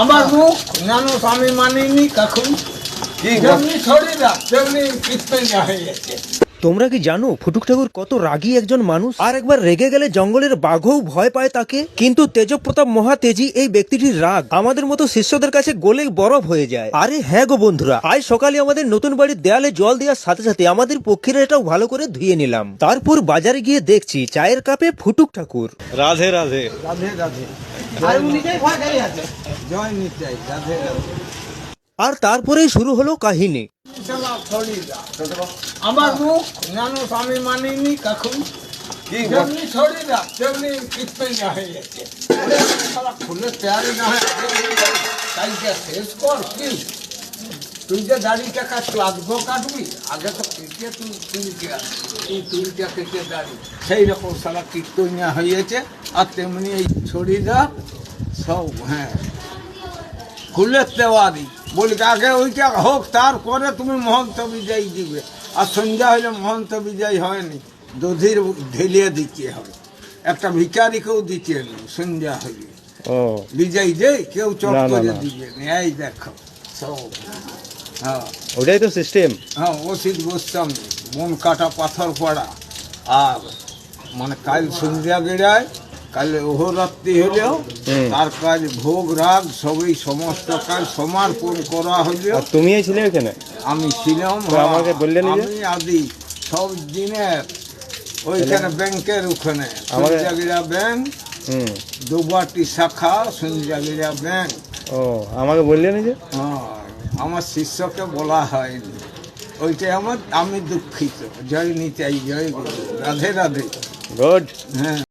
আমার মুখ মানুষ আমি মানিনি কখন যেমনি শরীর তেমনি কীর্তনিয়া হয়ে গেছে। তোমরা কি জানো ফুটুক ঠাকুর কত রাগী একজন মানুষ, আর একবার রেগে গেলে জঙ্গলের বাঘও ভয় পায় তাকে। কিন্তু তেজপ্রতাপ মহাতেজী এই ব্যক্তিটির রাগ আমাদের মতো শিষ্যদের কাছে গলে বরফ হয়ে যায়। আরে হ্যাঁ গো বন্ধুরা, আজ সকালে আমাদের নতুন বাড়ির দেয়ালে জল দেওয়ার সাথে সাথে আমাদের পক্ষীরাটাও ভালো করে ধুয়ে নিলাম। তারপর বাজারে গিয়ে দেখছি চায়ের কাপে ফুটুক ঠাকুর। রাধে রাধে। রাধে রাধে। আর নিজেই ভয় খাই আছে। জয় নিতাই, রাধে রাধে। আর তারপরেই শুরু হলো কাহিনী। আমার মুখ মানুষ আমি মানিনি কখন যেমনি শরীর তেমনি কীর্তনিয়া হয়ে গেছে। ফুলের তৈরি না হয় কালকে শেষ কর। কি তুই যে দাড়িটা কাটবি আগে তো কেটে তুলটা কেটে দাড়ি সেই রকম সারা কীর্তনিয়া হয়েছে। আর তেমনি এই শরীরটা সব ফুলের তেওয়ারি বলি আগে ওইটা হোক, তারপরে তুমি মহন্ত বিজয়ী দিবে। আর সন্ধ্যা হইলে মহন্ত বিজয়ী হয়নি, দধির ঢেলিয়ে দিতে হবে। একটা ভিকারিকেও দিতে হবে সন্ধ্যা হইলে। বিজয়ী যে কেউ চট করে দিবে না। এই দেখো সব ওটাই তো সিস্টেম। অসিত গোস্বামী মন কাটা পাথর পড়া। আর মানে কাল সন্ধ্যা বেড়ায়, কালে অহরাত্রি হলেও তার কাজ ভোগ রাগ সবই সমস্ত কাজ সমর্পণ করা হইলেও। তুমি ছিলে এখানে? আমি ছিলাম। আমাকে বললেন আমি আদি সব দিনের ওইখানে ব্যাংকের ওখানে সঞ্জাগিরা ব্যাংক, দুবাটি শাখা সঞ্জাগিরা ব্যাংক। ও আমাকে বললেন যে? আমার শিষ্যকে বলা হয়নি, ওইটাই আমি দুঃখিত। জয় নিতাই, জয় গুরু, রাধে রাধে। গুড। হ্যাঁ।